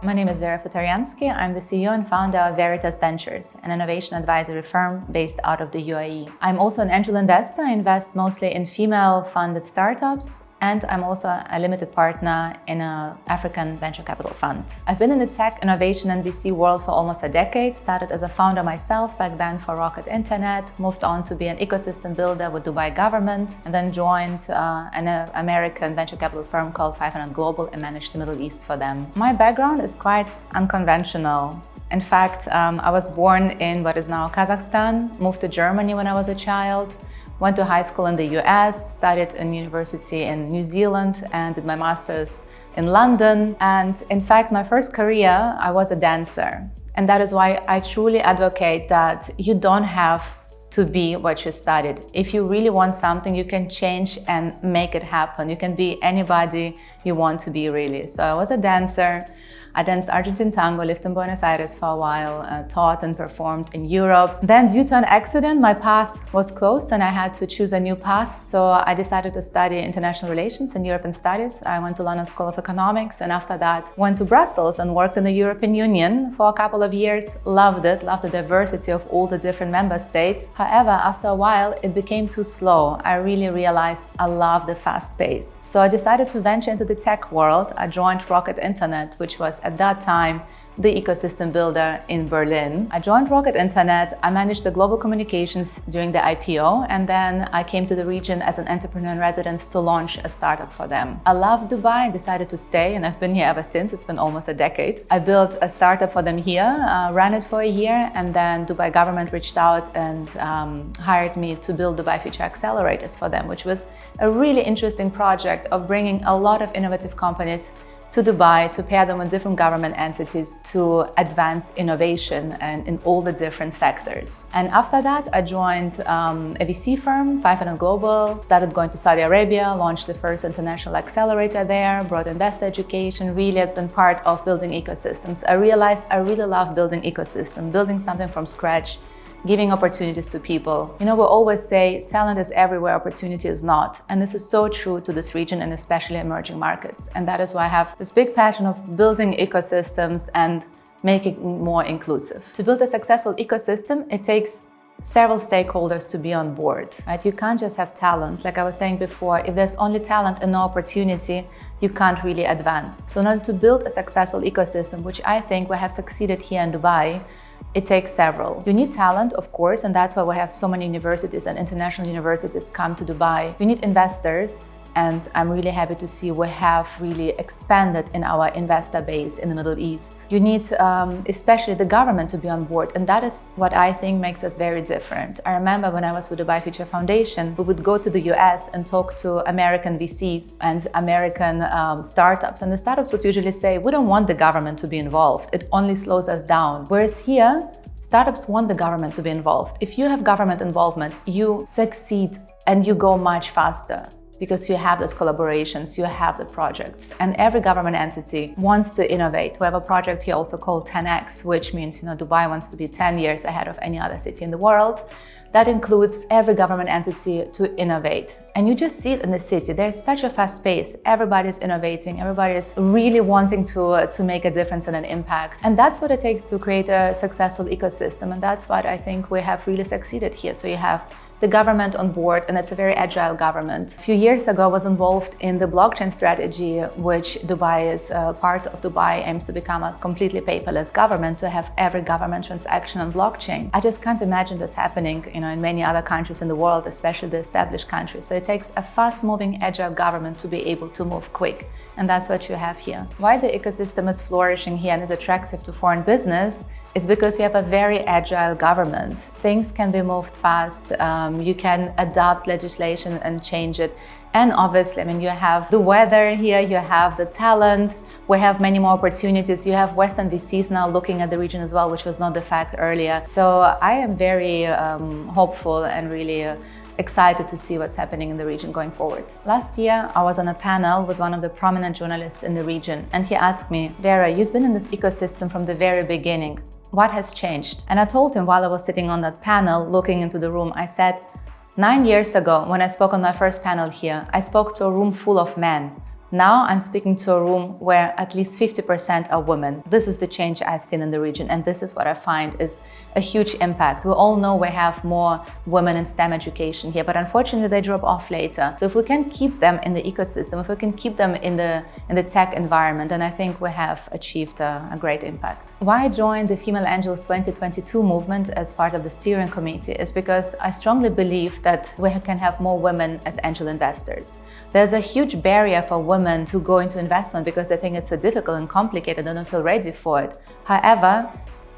My name is Vera Futorjanski. I'm the CEO and founder of Veritas Ventures, an innovation advisory firm based out of the UAE. I'm also an angel investor. I invest mostly in female-funded startups, and I'm also a limited partner in an African venture capital fund. I've been in the tech, innovation, and VC world for almost a decade. Started as a founder myself back then for Rocket Internet, moved on to be an ecosystem builder with Dubai government, and then joined an American venture capital firm called 500 Global and managed the Middle East for them. My background is quite unconventional. In fact, I was born in what is now Kazakhstan, moved to Germany when I was a child, went to high school in the US, studied in university in New Zealand, and did my master's in London. And in fact, my first career, I was a dancer. And that is why I truly advocate that you don't have to be what you studied. If you really want something, you can change and make it happen. You can be anybody you want to be, really. So I was a dancer. I danced Argentine tango, lived in Buenos Aires for a while, taught and performed in Europe. Then due to an accident, my path was closed and I had to choose a new path. So I decided to study international relations and European studies. I went to London School of Economics and after that went to Brussels and worked in the European Union for a couple of years. Loved it, loved the diversity of all the different member states. However, after a while, it became too slow. I really realized I love the fast pace. So I decided to venture into the tech world. I joined Rocket Internet, which was at that time the ecosystem builder in Berlin. I joined Rocket Internet. I managed the global communications during the IPO, and then I came to the region as an entrepreneur in residence to launch a startup for them. I love Dubai, I decided to stay, and I've been here ever since. It's been almost a decade. I built a startup for them here, ran it for a year, and then Dubai government reached out and hired me to build Dubai Future Accelerators for them, which was a really interesting project of bringing a lot of innovative companies to Dubai, to pair them with different government entities to advance innovation and in all the different sectors. And after that, I joined a VC firm, 500 Global, started going to Saudi Arabia, launched the first international accelerator there, brought investor education, really has been part of building ecosystems. I realized I really love building ecosystem, building something from scratch, giving opportunities to people. You know, we always say talent is everywhere, opportunity is not. And this is so true to this region and especially emerging markets. And that is why I have this big passion of building ecosystems and making it more inclusive. To build a successful ecosystem, it takes several stakeholders to be on board, right? You can't just have talent. Like I was saying before, if there's only talent and no opportunity, you can't really advance. So in order to build a successful ecosystem, which I think we have succeeded here in Dubai, it takes several. You need talent, of course, and that's why we have so many universities and international universities come to Dubai. You need investors, and I'm really happy to see we have really expanded in our investor base in the Middle East. You need especially the government to be on board, and that is what I think makes us very different. I remember when I was with the Dubai Future Foundation, we would go to the US and talk to American VCs and American startups, and the startups would usually say, we don't want the government to be involved, it only slows us down. Whereas here, startups want the government to be involved. If you have government involvement, you succeed and you go much faster, because you have those collaborations, you have the projects. And every government entity wants to innovate. We have a project here also called 10X, which means, you know, Dubai wants to be 10 years ahead of any other city in the world. That includes every government entity to innovate. And you just see it in the city. There's such a fast pace. Everybody's innovating. Everybody's really wanting to make a difference and an impact. And that's what it takes to create a successful ecosystem. And that's what I think we have really succeeded here. So you have the government on board, and it's a very agile government. A few years ago, I was involved in the blockchain strategy, which Dubai is part of. Dubai aims to become a completely paperless government, to have every government transaction on blockchain. I just can't imagine this happening, you know, in many other countries in the world, especially the established countries. So it takes a fast-moving, agile government to be able to move quick, and that's what you have here. Why the ecosystem is flourishing here and is attractive to foreign business is because you have a very agile government. Things can be moved fast, you can adopt legislation and change it. And obviously, I mean, you have the weather here, you have the talent, we have many more opportunities. You have Western VCs now looking at the region as well, which was not the fact earlier. So I am very hopeful and really excited to see what's happening in the region going forward. Last year, I was on a panel with one of the prominent journalists in the region, and he asked me, Vera, you've been in this ecosystem from the very beginning. What has changed? And I told him while I was sitting on that panel, looking into the room, I said, 9 years ago, when I spoke on my first panel here, I spoke to a room full of men. Now I'm speaking to a room where at least 50% are women. This is the change I've seen in the region, and this is what I find is a huge impact. We all know we have more women in STEM education here, but unfortunately they drop off later. So if we can keep them in the ecosystem, if we can keep them in the tech environment, then I think we have achieved a great impact. Why I joined the Female Angels 2022 movement as part of the steering committee is because I strongly believe that we can have more women as angel investors. There's a huge barrier for women to go into investment because they think it's so difficult and complicated and don't feel ready for it. However,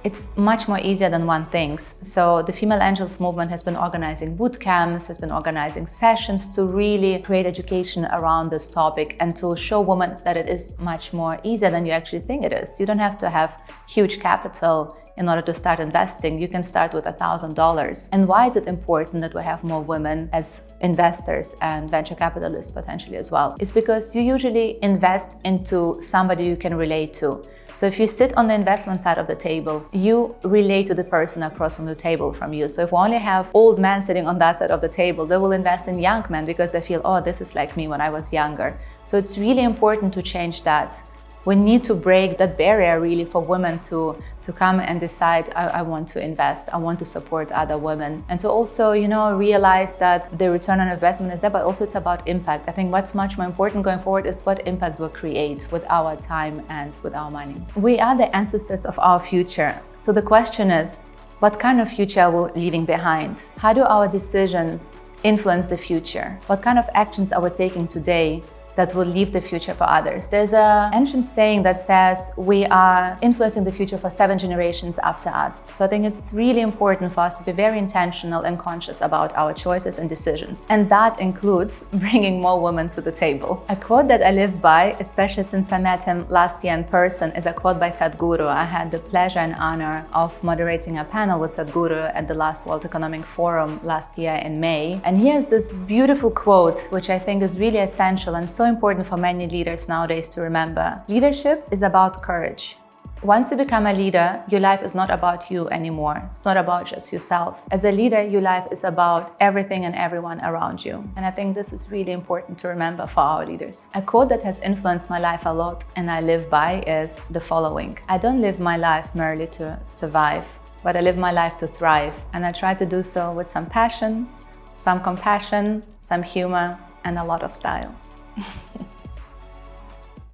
it's much more easier than one thinks. So the Female Angels movement has been organizing boot camps, has been organizing sessions to really create education around this topic and to show women that it is much more easier than you actually think it is. You don't have to have huge capital in order to start investing. You can start with $1,000. And why is it important that we have more women as investors and venture capitalists potentially as well? It's because you usually invest into somebody you can relate to. So if you sit on the investment side of the table, you relate to the person across from the table from you. So if we only have old men sitting on that side of the table, they will invest in young men because they feel, oh, this is like me when I was younger. So it's really important to change that. We need to break that barrier really for women to come and decide, I want to invest, I want to support other women. And to also, realize that the return on investment is there, but also it's about impact. I think what's much more important going forward is what impact we'll create with our time and with our money. We are the ancestors of our future. So the question is, what kind of future are we leaving behind? How do our decisions influence the future? What kind of actions are we taking today that will leave the future for others? There's an ancient saying that says we are influencing the future for 7 generations after us. So I think it's really important for us to be very intentional and conscious about our choices and decisions. And that includes bringing more women to the table. A quote that I live by, especially since I met him last year in person, is a quote by Sadhguru. I had the pleasure and honor of moderating a panel with Sadhguru at the last World Economic Forum last year in May. And he has this beautiful quote, which I think is really essential and so important for many leaders nowadays to remember. Leadership is about courage. Once you become a leader, your life is not about you anymore. It's not about just yourself. As a leader, your life is about everything and everyone around you. And I think this is really important to remember for our leaders. A quote that has influenced my life a lot and I live by is the following: I don't live my life merely to survive, but I live my life to thrive. And I try to do so with some passion, some compassion, some humor, and a lot of style.